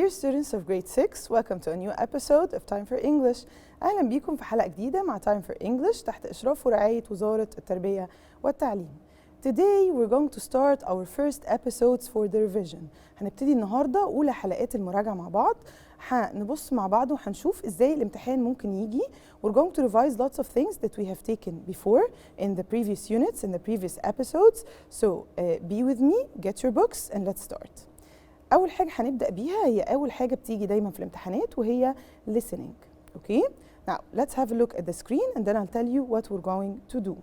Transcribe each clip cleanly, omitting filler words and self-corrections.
Dear students of grade 6, welcome to a new episode of Time for English. أهلا بيكم في حلقة جديدة مع Time for English تحت إشراف ورعاية وزارة التربية والتعليم. Today we're going to start our first episodes for the revision. هنبتدي النهاردة أولى حلقات المراجعة مع بعض. هنبص مع بعض وهنشوف إزاي الامتحان ممكن يجي. We're going to revise lots of things that we have taken before in the previous units, in the previous episodes. So be with me, get your books and let's start. أول حاجة هنبدأ بيها هي أول حاجة بتيجي دايما في الامتحانات وهي listening. Okay? Now let's have a look at the screen and then I'll tell you what we're going to do.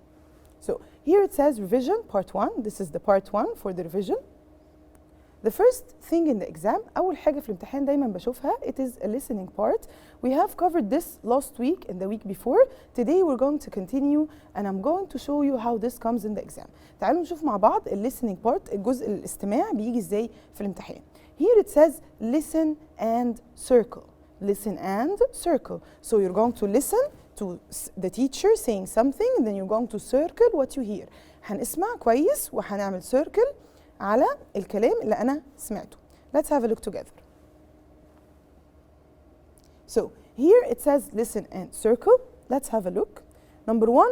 So here it says revision part 1. This is the part 1 for the revision. The first thing in the exam, أول حاجة في الامتحان دايما بشوفها, it is a listening part. We have covered this last week and the week before. Today we're going to continue and I'm going to show you how this comes in the exam. تعالوا نشوف مع بعض ال listening part, الجزء الاستماع بيجي ازاي في الامتحان. Here it says listen and circle. Listen and circle. So you're going to listen to the teacher saying something and then you're going to circle what you hear. هنسمع كويس وهنعمل circle على الكلام اللي أنا سمعته. Let's have a look together. So here it says listen and circle. Let's have a look. Number 1,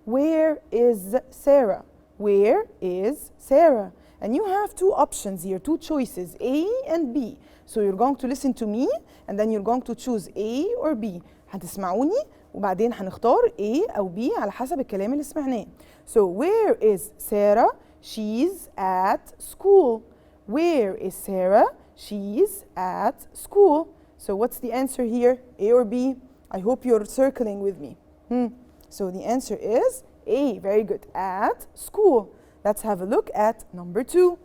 where is Sarah? Where is Sarah? And you have two options here, two choices, A and B. So you're going to listen to me and then you're going to choose A or B. هتسمعوني وبعدين هنختار A أو B على حسب الكلام اللي سمعناه. So where is Sarah? She's at school. Where is Sarah? She's at school. So what's the answer here? A or B? I hope you're circling with me. So the answer is A. Very good. At school. Let's have a look at number 2.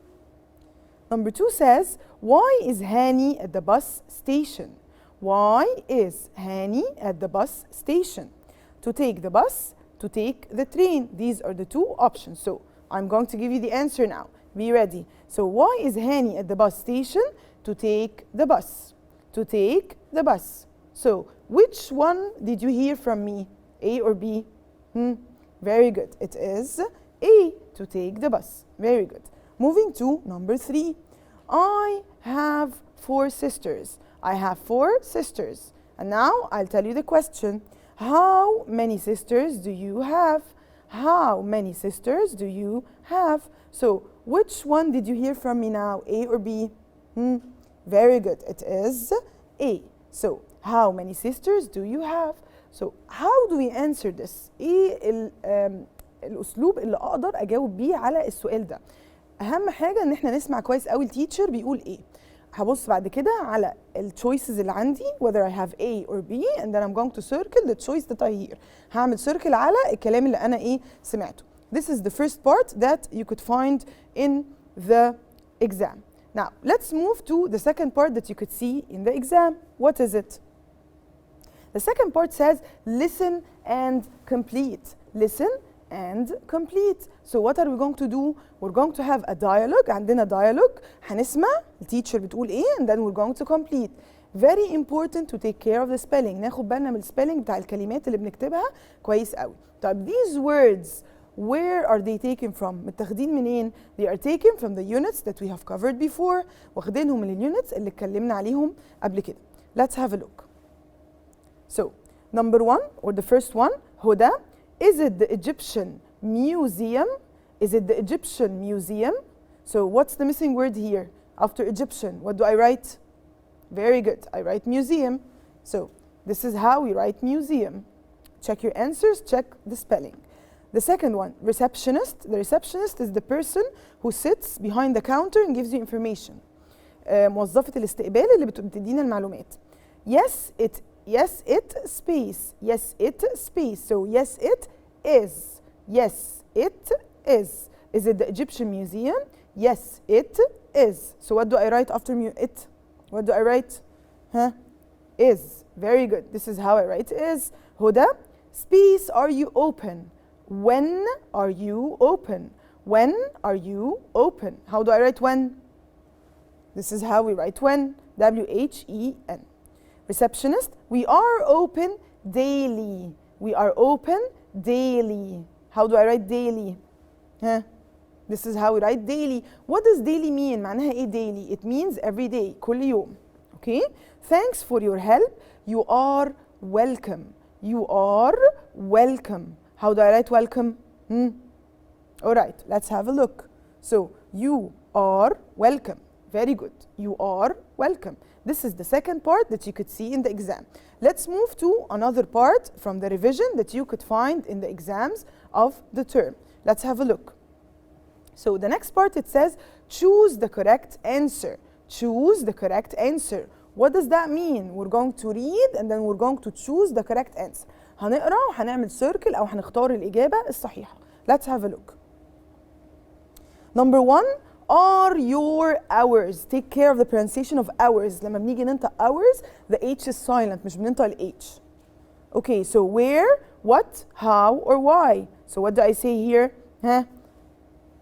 Number 2 says, why is Hani at the bus station? Why is Hani at the bus station? To take the bus, to take the train. These are the two options. So I'm going to give you the answer now. Be ready. So why is Hani at the bus station? To take the bus. To take the bus. So which one did you hear from me? A or B? Very good. It is A, to take the bus. Very good. Moving to number 3. I have 4 sisters. I have 4 sisters. And now I'll tell you the question. How many sisters do you have? How many sisters do you have? So which one did you hear from me now? A or B? Very good. It is A. So how many sisters do you have? So how do we answer this? الأسلوب اللي أقدر أجاوب بيه على السؤال ده. أهم حاجة إن إحنا نسمع كويس قوي التيتشر بيقول إيه. هبص بعد كده على التشويسز اللي عندي whether I have A or B and then I'm going to circle the choice that I hear. هعمل circle على الكلام اللي أنا إيه سمعته. This is the first part that you could find in the exam. Now let's move to the second part that you could see in the exam. What is it? The second part says listen and complete. Listen and complete. So what are we going to do? We're going to have a dialogue. عندنا dialogue. هنسمع التيتشر بتقول ايه and then we're going to complete. Very important to take care of the spelling. ناخد بالنا من السبيلنج بتاع الكلمات اللي بنكتبها كويس قوي. طيب these words where are they taken from? متاخدين منين؟ They are taken from the units that we have covered before. واخدينهم من اليونتس اللي اتكلمنا عليهم قبل كده. Let's have a look. So number 1 or the first one, هدى. Is it the Egyptian museum? Is it the Egyptian museum? So what's the missing word here? After Egyptian, what do I write? Very good. I write museum. So this is how we write museum. Check your answers, check the spelling. The second one, receptionist. The receptionist is the person who sits behind the counter and gives you information. موظفة الاستقبال اللي بتدينا المعلومات. Yes, it space. Yes, it space. So yes, it is. Yes, it is. Is it the Egyptian museum? Yes, it is. So what do I write after it? What do I write? Is. Very good. This is how I write is. Huda, space, are you open? When are you open? When are you open? How do I write when? This is how we write when. W-H-E-N. Receptionist, we are open daily. We are open daily. How do I write daily? This is how we write daily. What does daily mean? معناها ايه daily? It means every day. كل يوم. Okay? Thanks for your help. You are welcome. You are welcome. How do I write welcome? All right, let's have a look. So, you are welcome. Very good. You are welcome. This is the second part that you could see in the exam. Let's move to another part from the revision that you could find in the exams of the term. Let's have a look. So the next part, it says, choose the correct answer. Choose the correct answer. What does that mean? We're going to read and then we're going to choose the correct answer. هنقرأ وهنعمل circle أو هنختار الإجابة الصحيحة. Let's have a look. Number 1, are your hours. Take care of the pronunciation of hours. لما بنيجي ننطق hours, the H is silent, مش بننطق ال H. Okay, so where, what, how, or why? So what do I say here? Huh?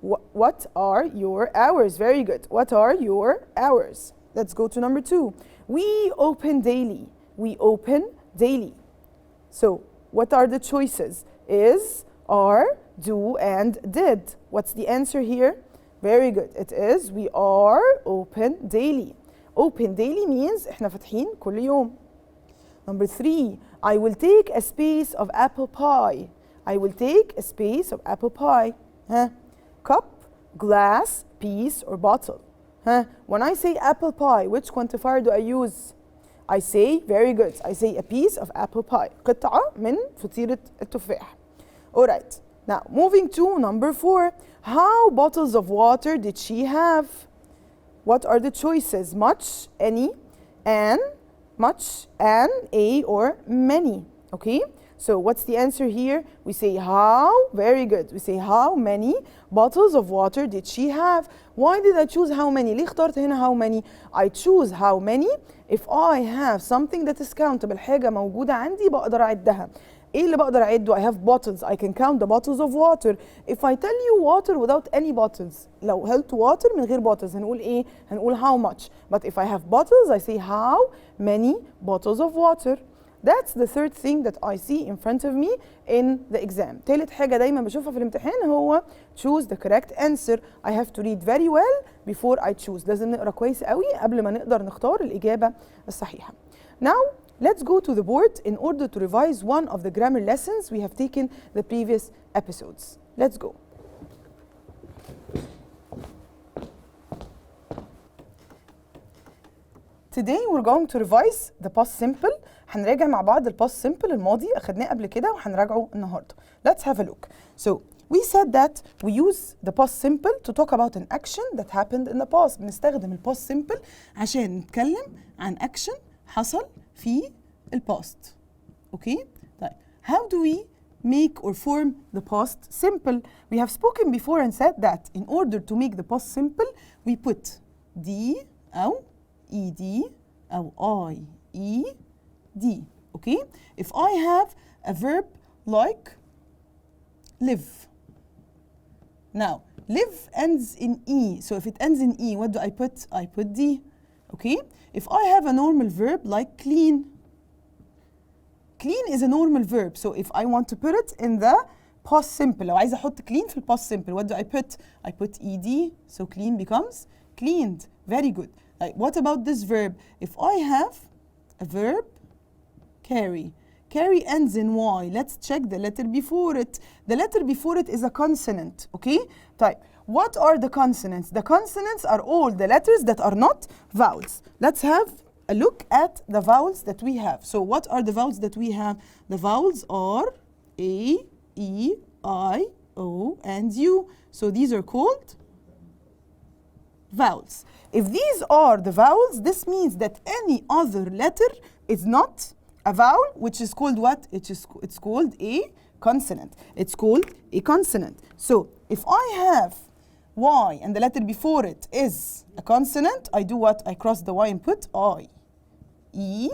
What are your hours? Very good. What are your hours? Let's go to number 2. We open daily. We open daily. So what are the choices? Is, are, do, and did. What's the answer here? Very good. It is we are open daily. Open daily means احنا فاتحين كل يوم. Number 3. I will take a space of apple pie. I will take a space of apple pie. Huh? Cup, glass, piece, or bottle. Huh? When I say apple pie, which quantifier do I use? I say, very good, I say a piece of apple pie. قطعة من فطيرة التفاح. Alright, now moving to number 4. How bottles of water did she have? What are the choices? Much, any, an, much, an, a, or many. Okay? So what's the answer here? We say how, very good. We say how many bottles of water did she have? Why did I choose how many? ليه اخترت هنا how many? I choose how many if I have something that is countable. حاجة موجودة عندي بقدر أعدها. إيه اللي بقدر أعده؟ I have bottles. I can count the bottles of water. If I tell you water without any bottles, لو قلت water من غير bottles هنقول إيه؟ هنقول how much. But if I have bottles, I say how many bottles of water. That's the third thing that I see in front of me in the exam. تالت حاجة دايما بشوفها في الامتحان هو choose the correct answer. I have to read very well before I choose. لازم نقرأ كويس قوي قبل ما نقدر نختار الإجابة الصحيحة. Now, let's go to the board in order to revise one of the grammar lessons we have taken the previous episodes. Let's go. Today we're going to revise the past simple. هنراجع مع بعض ال past simple الماضي أخدناه قبل كده وهنراجعه النهارده. Let's have a look. So we said that we use the past simple to talk about an action that happened in the past. بنستخدم ال past simple عشان نتكلم عن action حصل في ال past. Okay? طيب how do we make or form the past simple? We have spoken before and said that in order to make the past simple we put D أو ED أو IED. Okay? If I have a verb like live. Now, live ends in E. So if it ends in E, what do I put? I put D. Okay? If I have a normal verb like clean. Clean is a normal verb. So if I want to put it in the past simple, لو عايزة أحط clean في past simple, what do I put? I put ED. So clean becomes cleaned. Very good. Like, what about this verb? If I have a verb carry. Carry ends in Y. Let's check the letter before it. The letter before it is a consonant. Okay? طيب, what are the consonants? The consonants are all the letters that are not vowels. Let's have a look at the vowels that we have. So what are the vowels that we have? The vowels are A, E, I, O, and U. So these are called vowels. If these are the vowels, this means that any other letter is not a vowel, which is called what? It's called a consonant. It's called a consonant. So if I have Y and the letter before it is a consonant, I do what? I cross the Y and put I. E,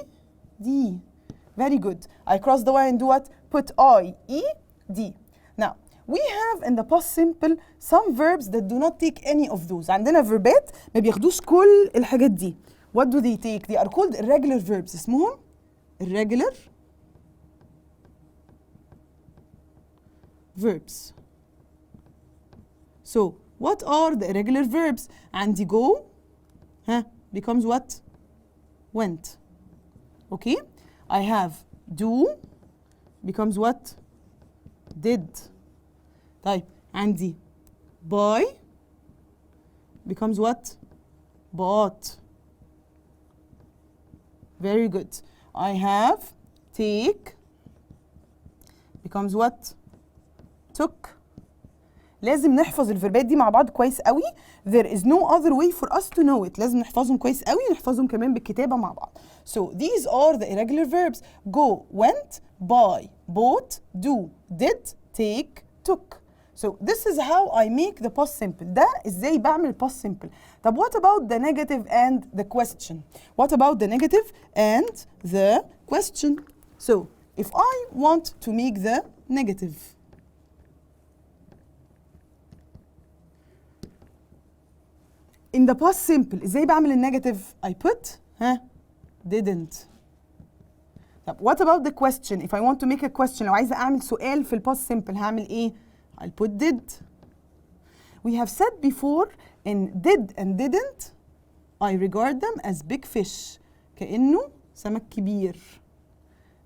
D. Very good. I cross the Y and do what? Put I, E, D. Now, we have in the past simple some verbs that do not take any of those. عندنا verbات ما بياخدوش كل الحاجات دي. What do they take? They are called irregular verbs. اسمهم irregular verbs. So, what are the irregular verbs? عندي go becomes what? went. Okay? I have do becomes what? did. طيب عندي buy becomes what? bought. Very good. I have take becomes what? took. لازم نحفظ الفيربات دي مع بعض كويس قوي. There is no other way for us to know it. لازم نحفظهم كويس قوي ونحفظهم كمان بالكتابة مع بعض. So these are the irregular verbs. Go, went, buy, bought, do, did, take, took. So this is how I make the past simple. ده ازاي بعمل past simple. طب what about the negative and the question? What about the negative and the question? So if I want to make the negative, in the past simple ازاي بعمل النيجاتيف؟ I put didn't. طب what about the question? If I want to make a question، لو عايزة أعمل سؤال في الباست simple هعمل إيه؟ I'll put did. We have said before in did and didn't I regard them as big fish. كأنه سمك كبير.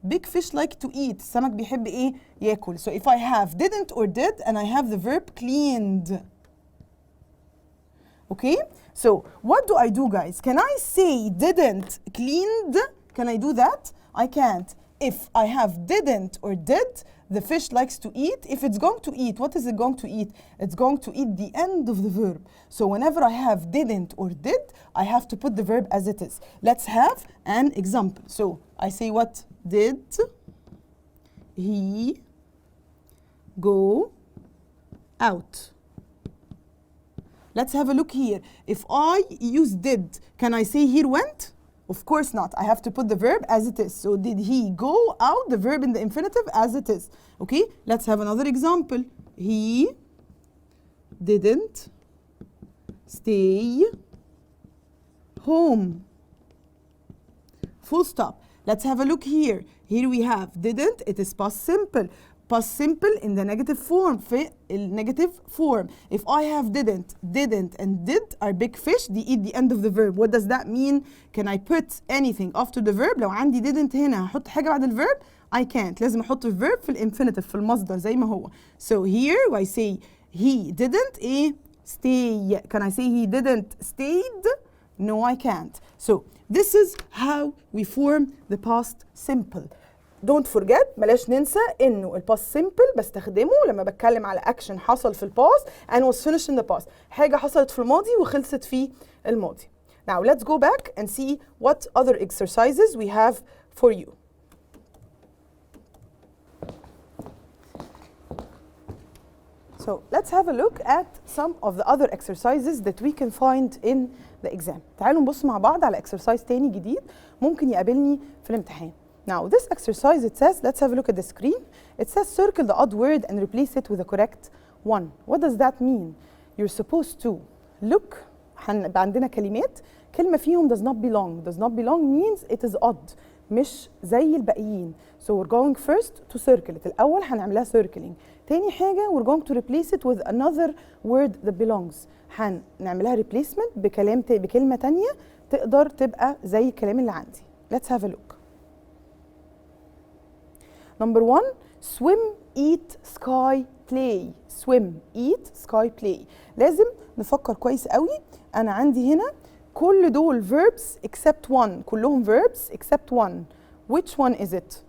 Big fish like to eat. السمك بيحب إيه؟ ياكل. So if I have didn't or did and I have the verb cleaned. Okay? So what do I do, guys? Can I say didn't cleaned? Can I do that? I can't. If I have didn't or did, the fish likes to eat. If it's going to eat, what is it going to eat? It's going to eat the end of the verb. So whenever I have didn't or did, I have to put the verb as it is. Let's have an example. So I say what? Did he go out? Let's have a look here. If I use did, can I say here went? Of course not. I have to put the verb as it is. So did he go out? The verb in the infinitive as it is. Okay, let's have another example. He didn't stay home. Full stop. Let's have a look here. Here we have didn't. It is past simple. Past simple in the negative form. في negative form. If I have didn't and did are big fish, they eat the end of the verb. What does that mean? Can I put anything after the verb? لو عندي didn't هنا هحط حاجة بعد الverb? I can't. لازم أحط الverb في الانفينيتيف في المصدر زي ما هو. So here I say he didn't stay. Can I say he didn't stayed? No, I can't. So this is how we form the past simple. Don't forget بلاش ننسى انه الباست سيمبل بستخدمه لما بتكلم على اكشن حصل في الباست and was finished in the past. حاجة حصلت في الماضي وخلصت في الماضي. Now let's go back and see what other exercises we have for you. So let's have a look at some of the other exercises that we can find in the exam. تعالوا نبص مع بعض على exercise تاني جديد ممكن يقابلني في الامتحان. Now this exercise it says, let's have a look at the screen. It says circle the odd word and replace it with the correct one. What does that mean? You're supposed to look. هنبقى عندنا كلمات كلمة فيهم does not belong. Does not belong means it is odd. مش زي الباقيين. So we're going first to circle it. الأول هنعملها circling. تاني حاجة we're going to replace it with another word that belongs. هنعملها replacement بكلمة تانية تقدر تبقى زي الكلام اللي عندي. Let's have a look. Number one, swim, eat, sky, play. Swim, eat, sky, play. لازم نفكر كويس قوي. أنا عندي هنا كل دول verbs except one. كلهم verbs except one. Which one is it?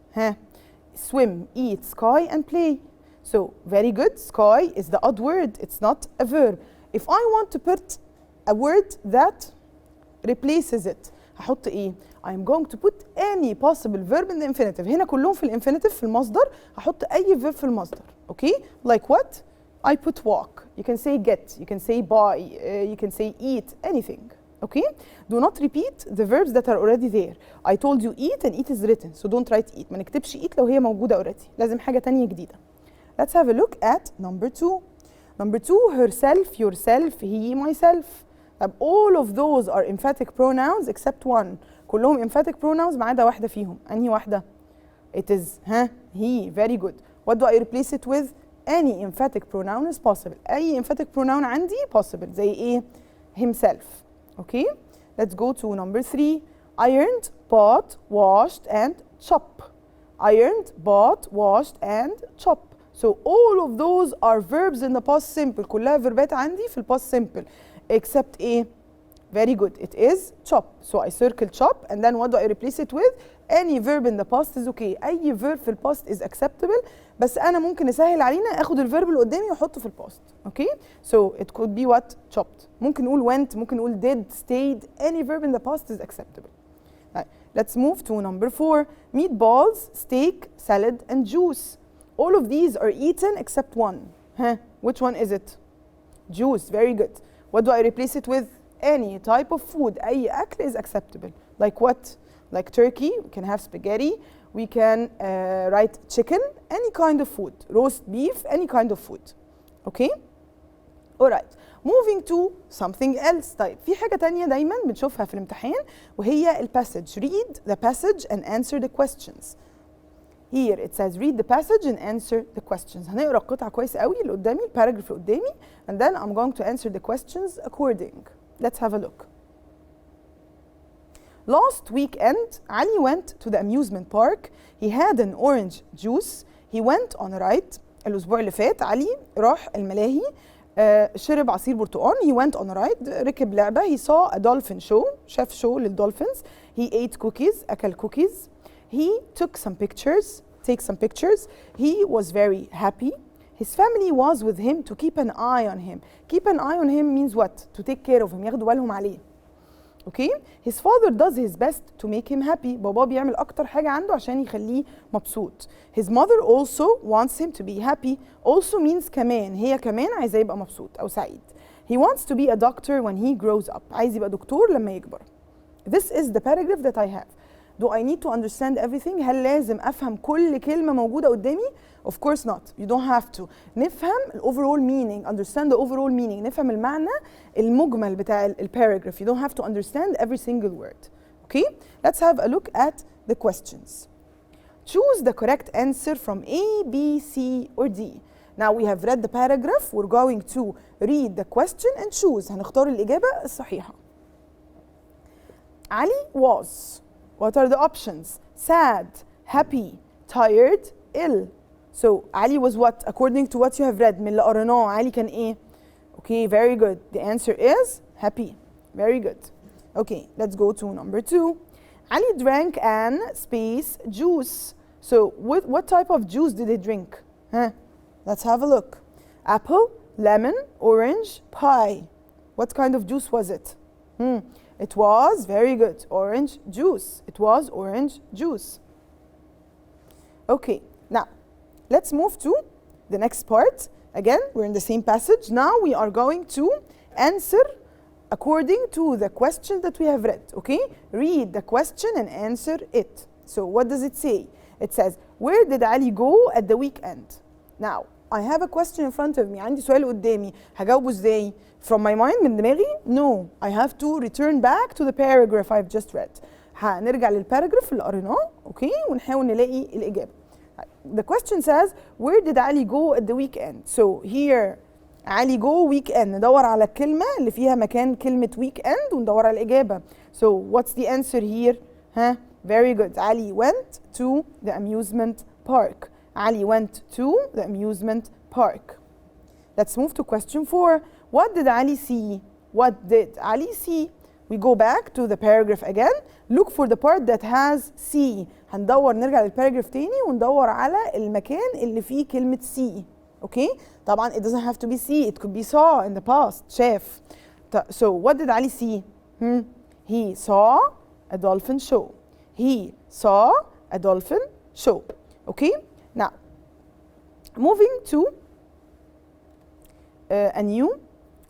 Swim, eat, sky, and play. So very good. Sky is the odd word. It's not a verb. If I want to put a word that replaces it, هحط إيه؟ I'm going to put any possible verb in the infinitive. هنا كلهم في الانفينيتيف في المصدر هحط أي verb في المصدر. Okay? Like what? I put walk. You can say get. You can say buy. You can say eat. Anything. Okay? Do not repeat the verbs that are already there. I told you eat and eat is written. So don't write eat. ما نكتبش eat لو هي موجودة already. لازم حاجة تانية جديدة. Let's have a look at number two. Number two, herself, yourself, he, myself. All of those are emphatic pronouns except one. كلهم emphatic pronouns ما عدا واحدة فيهم. أنهي واحدة؟ It is he. Very good. What do I replace it with? Any emphatic pronoun is possible. أي emphatic pronoun عندي possible. زي إيه؟ himself. Okay? Let's go to number three. ironed, bought, washed and chop. Ironed, bought, washed and chop. So all of those are verbs in the past simple. كلها فيربات عندي في الباست simple except ايه؟ Very good. It is chop. So I circle chop and then what do I replace it with? Any verb in the past is okay. أي verb في الباست is acceptable. بس أنا ممكن أسهل علينا آخد الفيرب اللي قدامي وأحطه في الباست. Okay? So it could be what? Chopped. ممكن نقول went, ممكن نقول did, stayed. Any verb in the past is acceptable. Right. Let's move to number 4. Meatballs, steak, salad and juice. All of these are eaten except one. Huh? Which one is it? Juice. Very good. What do I replace it with? Any type of food. أي أكل is acceptable. Like what? Like turkey. We can have spaghetti. We can write chicken. Any kind of food. Roast beef. Any kind of food. Okay? Alright. Moving to something else. طيب في حاجة تانية دايما بنشوفها في الامتحان وهي الباسج. Read the passage and answer the questions. Here it says read the passage and answer the questions. هنقرا القطعة كويس قوي اللي قدامي الباراجراف اللي قدامي and then I'm going to answer the questions according. Let's have a look. Last weekend, Ali went to the amusement park. He had an orange juice. He went on a ride. الأسبوع اللي فات علي راح الملاهي شرب عصير برتقال. He went on a ride. ركب لعبة. He saw a dolphin show. شاف شو للدولفينز. He ate cookies. أكل cookies. He took some pictures. He was very happy. His family was with him to keep an eye on him. Keep an eye on him means what? To take care of him. ياخدوا بالهم عليه. Okay? His father does his best to make him happy. بابا بيعمل أكتر حاجة عنده عشان يخليه مبسوط. His mother also wants him to be happy. Also means كمان. هي كمان عايزاه يبقى مبسوط أو سعيد. He wants to be a doctor when he grows up. عايز يبقى دكتور لما يكبر. This is the paragraph that I have. Do I need to understand everything? هل لازم أفهم كل كلمة موجودة قدامي؟ Of course not. You don't have to. نفهم ال overall meaning. Understand the overall meaning. نفهم المعنى المجمل بتاع ال paragraph. You don't have to understand every single word. Okay? Let's have a look at the questions. Choose the correct answer from A, B, C, or D. Now we have read the paragraph. We're going to read the question and choose. هنختار الإجابة الصحيحة. Ali was. What are the options? Sad, happy, tired, ill. So Ali was what? According to what you have read من اللي قريناه علي كان إيه؟ Okay, very good. The answer is happy. Very good. Okay, let's go to number 2. Ali drank an space juice. So what type of juice did he drink? Huh? Let's have a look. Apple, lemon, orange, pie. What kind of juice was it? It was, very good, orange juice. It was orange juice. Okay, now let's move to the next part. Again, we're in the same passage. Now we are going to answer according to the question that we have read, okay? Read the question and answer it. So what does it say? It says, where did Ali go at the weekend? Now, I have a question in front of me. عندي سؤال قدامي. هجاوبه ازاي؟ From my mind من دماغي? No. I have to return back to the paragraph I've just read. هنرجع للباراجراف اللي قريناه، اوكي؟ ونحاول نلاقي الإجابة. The question says, where did Ali go at the weekend? So here, Ali go weekend. ندور على الكلمة اللي فيها مكان كلمة weekend وندور على الإجابة. So what's the answer here? Huh? Very good. Ali went to the amusement park. Ali went to the amusement park. Let's move to question 4. What did Ali see? What did Ali see? We go back to the paragraph again. Look for the part that has see. هندور نرجع للباراجراف تاني وندور على المكان اللي فيه كلمة see. Okay? طبعا it doesn't have to be see. It could be saw in the past. شاف. So what did Ali see? He saw a dolphin show. He saw a dolphin show. Okay? Now, moving to a new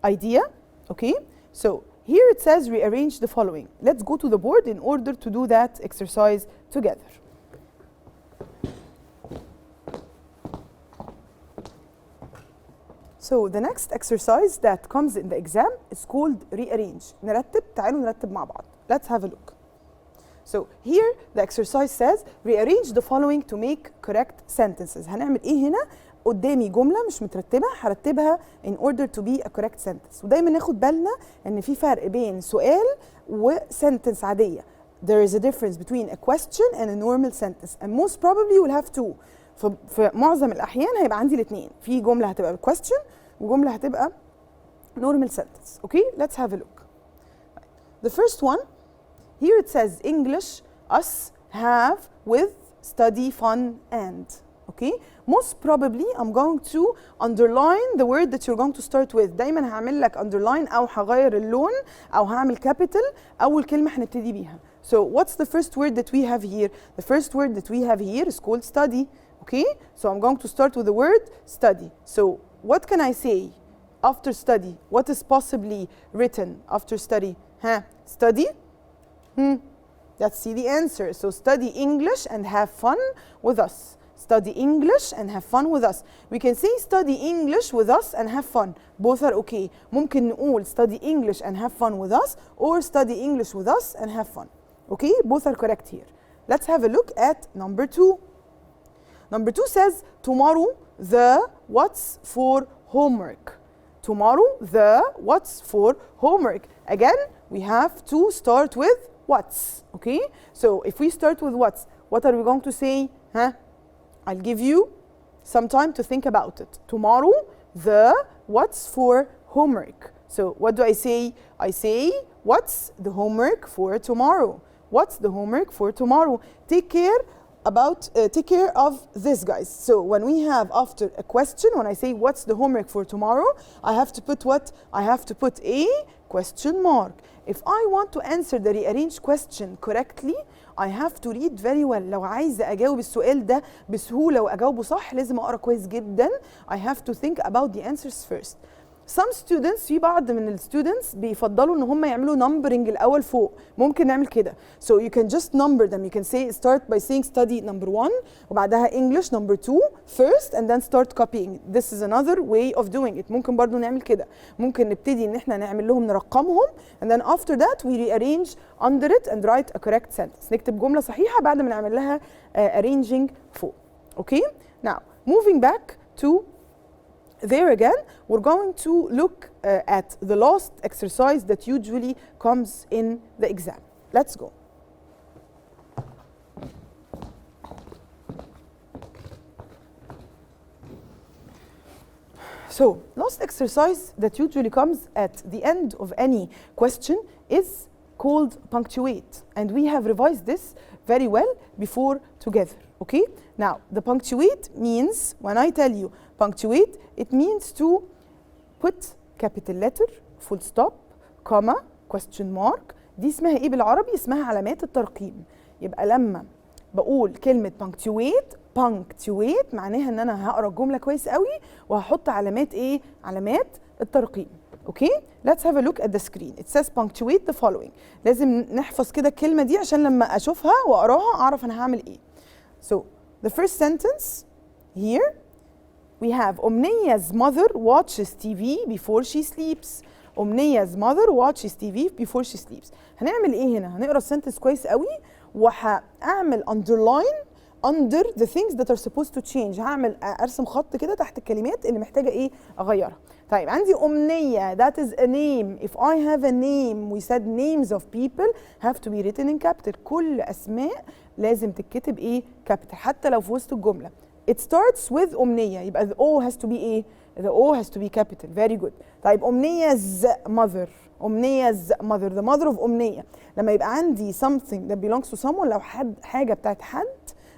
idea. Okay? So here it says rearrange the following. Let's go to the board in order to do that exercise together. So the next exercise that comes in the exam is called rearrange. نرتب. تعالوا نرتب مع بعض. Let's have a look. So here the exercise says rearrange the following to make correct sentences. هنعمل ايه هنا؟ قدامي جملة مش مترتبة هرتبها in order to be a correct sentence. ودايما ناخد بالنا ان في فرق بين سؤال وسنتنس عادية. there is a difference between a question and a normal sentence and most probably we'll have two. في معظم الأحيان هيبقى عندي الاثنين، في جملة هتبقى question وجملة هتبقى normal sentence. Okay, let's have a look. The first one, here it says English, us, have, with, study, fun, and. Okay, most probably I'm going to underline the word that you're going to start with. دايما هعمل لك underline أو هغير اللون أو هعمل capital أول كلمة هنبتدي بيها. So what's the first word that we have here? The first word that we have here is called study. Okay, so I'm going to start with the word study. So what can I say after study? What is possibly written after study? Study? Let's see the answer. So study English and have fun with us. Study English and have fun with us. We can say study English with us and have fun. Both are okay. ممكن نقول study English and have fun with us or study English with us and have fun. Okay, both are correct here. Let's have a look at number 2. Number 2 says tomorrow the what's for homework. Tomorrow the what's for homework. Again, we have to start with what's. Okay, so if we start with what's, what are we going to say? I'll give you some time to think about it. Tomorrow the what's for homework. So what do I say? I say what's the homework for tomorrow? What's the homework for tomorrow? Take care of this, guys. So when we have after a question, when I say what's the homework for tomorrow, I have to put what? I have to put a question mark. If I want to answer the rearranged question correctly, I have to read very well. لو عايزة أجاوب السؤال ده بسهولة وأجاوبه صح لازم أقرأ كويس جدا. I have to think about the answers first. Some students, في بعض من الستودنتس بيفضلوا ان هم يعملوا numbering الاول فوق. ممكن نعمل كده. So you can just number them. You can say start by saying study number 1 وبعدها English number 2 first and then start copying. This is another way of doing it. ممكن برضو نعمل كده. ممكن نبتدي ان احنا نعمل لهم نرقمهم and then after that we rearrange under it and write a correct sentence. نكتب جملة صحيحة بعد ما نعمل لها arranging فوق. Okay? Now, moving back to there again, we're going to look at the last exercise that usually comes in the exam. Let's go. So, last exercise that usually comes at the end of any question is called punctuate. And we have revised this very well before together. Okay? Now, the punctuate means, when I tell you punctuate, it means to put capital letter, full stop, comma, question mark. دي اسمها ايه بالعربي؟ اسمها علامات الترقيم. يبقى لما بقول كلمة punctuate معناها ان انا هقرا الجملة كويس قوي وهحط علامات ايه؟ علامات الترقيم. Okay? Let's have a look at the screen. It says punctuate the following. لازم نحفظ كده الكلمة دي عشان لما اشوفها واقراها اعرف انا هعمل ايه. So, the first sentence here we have Omnia's mother watches TV before she sleeps. Omnia's mother watches TV before she sleeps. هنعمل ايه هنا؟ هنقرا السنتنس كويس قوي وهعمل underline under the things that are supposed to change. هعمل ارسم خط كده تحت الكلمات اللي محتاجه ايه اغيرها. طيب عندي أمنية that is a name. If I have a name, we said names of people have to be written in capital. كل اسماء لازم تتكتب ايه capital حتى لو في وسط الجمله. It starts with أمنية يبقى the O has to be ايه؟ The O has to be capital. Very good. طيب أمنيا's mother. أمنيا's mother. The mother of أمنية. لما يبقى عندي something that belongs to someone لو حاجة بتاعت حد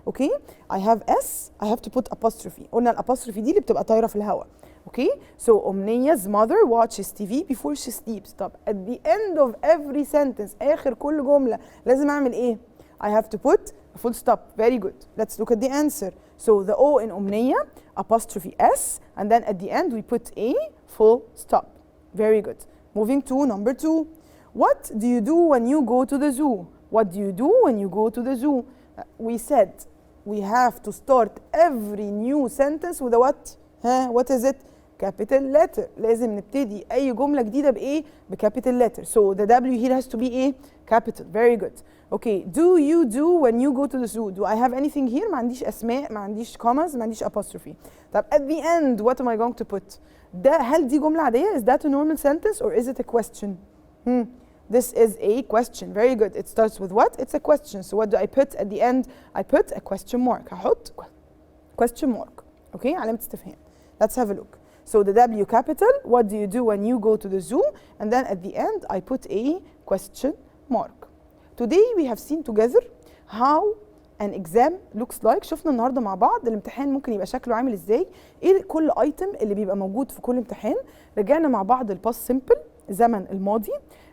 اوكي I have S I have to put apostrophe. قلنا الابostrophe دي اللي بتبقى طايرة في الهواء. اوكي so أمنيا's mother watches TV before she sleeps. طب at the end of every sentence آخر كل جملة لازم أعمل إيه؟ I have to put a full stop. Very good. Let's look at the answer. So the O in أمنية apostrophe S and then at the end we put a full stop. Very good. Moving to number 2. What do you do when you go to the zoo? What do you do when you go to the zoo? We said we have to start every new sentence with a what? What is it? Capital letter. لازم نبتدي أي جملة جديدة بإيه؟ بcapital letter. So the W here has to be a capital. Very good. Okay. Do you do when you go to the zoo? Do I have anything here? ما عنديش أسماء، ما عنديش commas، ما عنديش apostrophe. طب at the end what am I going to put? ده هل دي جملة عادية؟ Is that a normal sentence or is it a question? This is a question. Very good. It starts with what? It's a question. So what do I put at the end? I put a question mark. هحط question mark. Okay? علامة استفهام. Let's have a look. So the W capital, what do you do when you go to the zoo? And then at the end, I put a question mark. Today we have seen together how an exam looks like. شفنا النهارده مع بعض الامتحان ممكن يبقى شكله عامل ازاي، ايه كل ايتم اللي بيبقى موجود في كل امتحان. رجعنا مع بعض الباست سيمبل، زمن الماضي.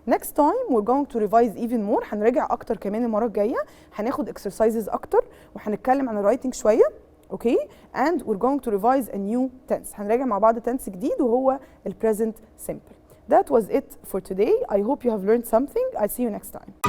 Next time we're going to revise even more. هنراجع اكتر كمان المره الجايه، هناخد exercises اكتر وهنتكلم عن الرايتنج شويه. اوكي and we're going to revise a new tense. هنراجع مع بعض tense جديد وهو ال present simple. That was it for today. I hope you have learned something. I'll see you next time.